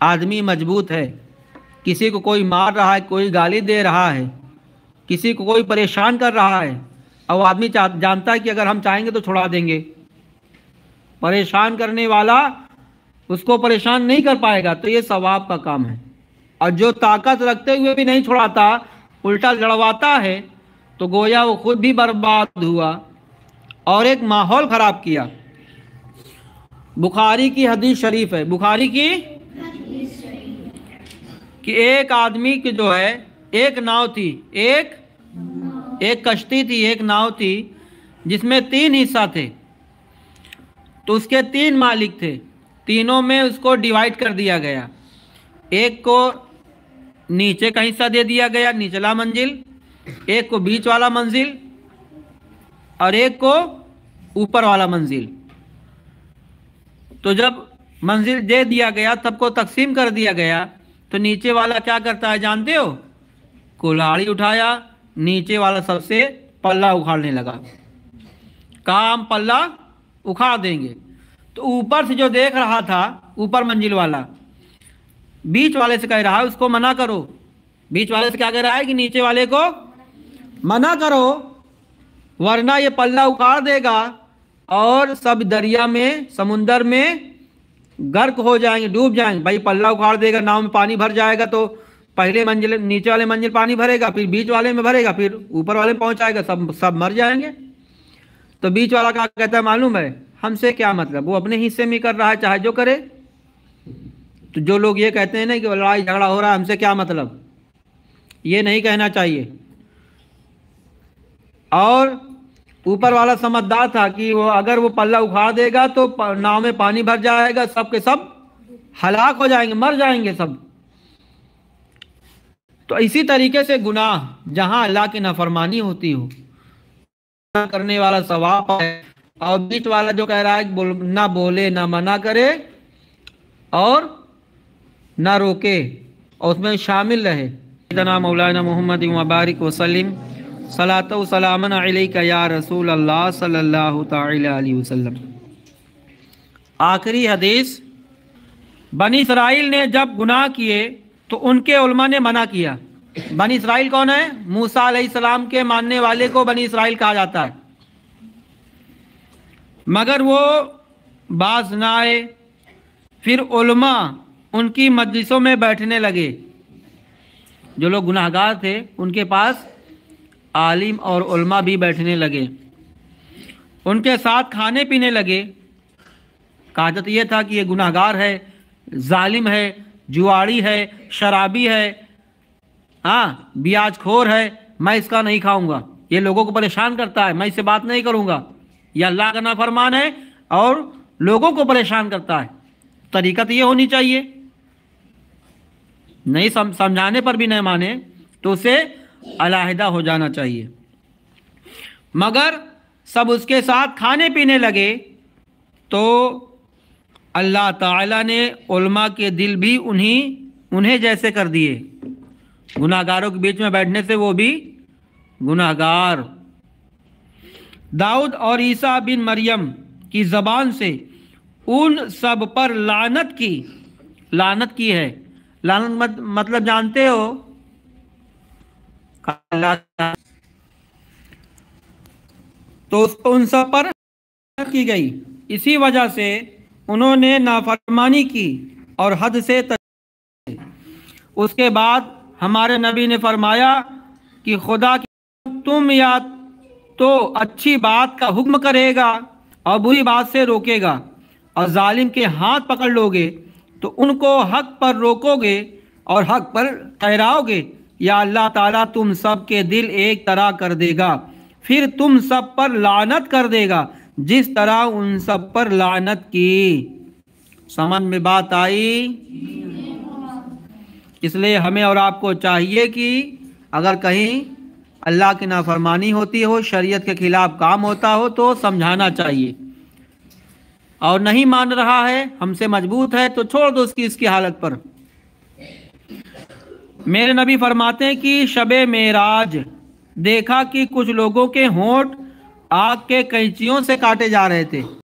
آدمی مضبوط ہے، کسی کو کوئی مار رہا ہے، کوئی گالی دے رہا ہے، کسی کو کوئی پریشان کر رہا ہے، اور آدمی جانتا ہے کہ اگر ہم چاہیں گے تو چھڑا دیں گے، پریشان کرنے والا اس کو پریشان نہیں کر پائے گا، تو یہ ثواب کا کام ہے۔ اور جو طاقت رکھتے ہوئے بھی نہیں چھڑاتا، الٹا لڑواتا ہے، تو گویا وہ خود بھی برباد ہوا اور ایک ماحول خراب کیا۔ بخاری کی حدیث شریف ہے، بخاری کی کہ ایک آدمی کی جو ہے ایک ناؤ تھی، ایک کشتی تھی، ایک ناؤ تھی جس میں 3 حصہ تھے، تو اس کے 3 مالک تھے، تینوں میں اس کو ڈیوائیڈ کر دیا گیا، ایک کو نیچے کا حصہ دے دیا گیا، نچلا منزل، ایک کو بیچ والا منزل، اور ایک کو اوپر والا منزل۔ تو جب منزل دے دیا گیا، سب کو تقسیم کر دیا گیا، تو نیچے والا کیا کرتا ہے جانتے ہو؟ کلاڑی اٹھایا، نیچے والا سب سے پلہ اکھاڑنے لگا، کہا ہم پلہ اکھاڑ دیں گے۔ تو اوپر سے جو دیکھ رہا تھا، اوپر منزل والا بیچ والے سے کہہ رہا ہے اس کو منع کرو، بیچ والے سے کیا کہہ رہا ہے کہ نیچے والے کو منع کرو، ورنہ یہ پلہ اکھاڑ دے گا اور سب دریا میں، سمندر میں غرق ہو جائیں گے، ڈوب جائیں گے۔ بھائی پلہ اکھاڑ دے گا، ناؤ میں پانی بھر جائے گا، تو پہلے منزل، نیچے والے منزل پانی بھرے گا، پھر بیچ والے میں بھرے گا، پھر اوپر والے میں پہنچائے گا، سب مر جائیں گے۔ تو بیچ والا کیا کہتا ہے معلوم ہے؟ ہم سے کیا مطلب، وہ اپنے حصے میں کر رہا ہے، چاہے جو کرے۔ تو جو لوگ یہ کہتے ہیں نا کہ لڑائی جھگڑا ہو رہا ہے، ہم سے کیا مطلب، یہ نہیں کہنا چاہیے۔ اور اوپر والا سمجھدار تھا کہ وہ اگر وہ پلہ اکھاڑ دے گا تو ناؤ میں پانی بھر جائے گا، سب کے سب ہلاک ہو جائیں گے، مر جائیں گے سب۔ تو اسی طریقے سے گناہ جہاں اللہ کی نافرمانی ہوتی ہو، گناہ کرنے والا ثواب ہے، اور بیچ والا جو کہہ رہا ہے نہ بولے، نہ منع کرے اور نہ روکے، اور اس میں شامل رہے۔ سیدنا مولانا محمد مبارک وسلم، صلاۃ و سلام علیک یا رسول اللہ صلی اللہ تعالی علیہ وسلم۔ آخری حدیث، بنی اسرائیل نے جب گناہ کیے تو ان کے علماء نے منع کیا۔ بنی اسرائیل کون ہے؟ موسیٰ علیہ السلام کے ماننے والے کو بنی اسرائیل کہا جاتا ہے، مگر وہ باز نہ آئے۔ پھر علماء ان کی مجلسوں میں بیٹھنے لگے، جو لوگ گناہ گار تھے ان کے پاس عالم اور علماء بھی بیٹھنے لگے، ان کے ساتھ کھانے پینے لگے۔ قاعدت یہ تھا کہ یہ گناہ گار ہے، ظالم ہے، جواڑی ہے، شرابی ہے، بیاج خور ہے، میں اس کا نہیں کھاؤں گا، یہ لوگوں کو پریشان کرتا ہے، میں اس سے بات نہیں کروں گا، یہ اللہ کا نافرمان ہے اور لوگوں کو پریشان کرتا ہے۔ طریقہ تو یہ ہونی چاہیے، نہیں سمجھانے پر بھی نہیں مانے تو اسے علیحدہ ہو جانا چاہیے۔ مگر سب اس کے ساتھ کھانے پینے لگے تو اللہ تعالیٰ نے علماء کے دل بھی انہیں جیسے کر دیے، گناہ گاروں کے بیچ میں بیٹھنے سے وہ بھی گناہ گار۔ داؤد اور عیسیٰ بن مریم کی زبان سے ان سب پر لعنت کی ہے۔ لعنت مطلب جانتے ہو؟ تو ان سب پر کی گئی، اسی وجہ سے انہوں نے نافرمانی کی اور حد سے اس کے بعد ہمارے نبی نے فرمایا کہ خدا کی تم یا تو اچھی بات کا حکم کرے گا اور بری بات سے روکے گا، اور ظالم کے ہاتھ پکڑ لو گے تو ان کو حق پر روکو گے اور حق پر ٹھہراؤ گے، یا اللہ تعالیٰ تم سب کے دل ایک طرح کر دے گا، پھر تم سب پر لعنت کر دے گا جس طرح ان سب پر لعنت کی۔ سمجھ میں بات آئی؟ اس لیے ہمیں اور آپ کو چاہیے کہ اگر کہیں اللہ کی نافرمانی ہوتی ہو، شریعت کے خلاف کام ہوتا ہو تو سمجھانا چاہیے، اور نہیں مان رہا ہے، ہم سے مضبوط ہے تو چھوڑ دو اس کی حالت پر۔ میرے نبی فرماتے ہیں کہ شب معراج دیکھا کہ کچھ لوگوں کے ہونٹ آگ کے قینچیوں سے کاٹے جا رہے تھے۔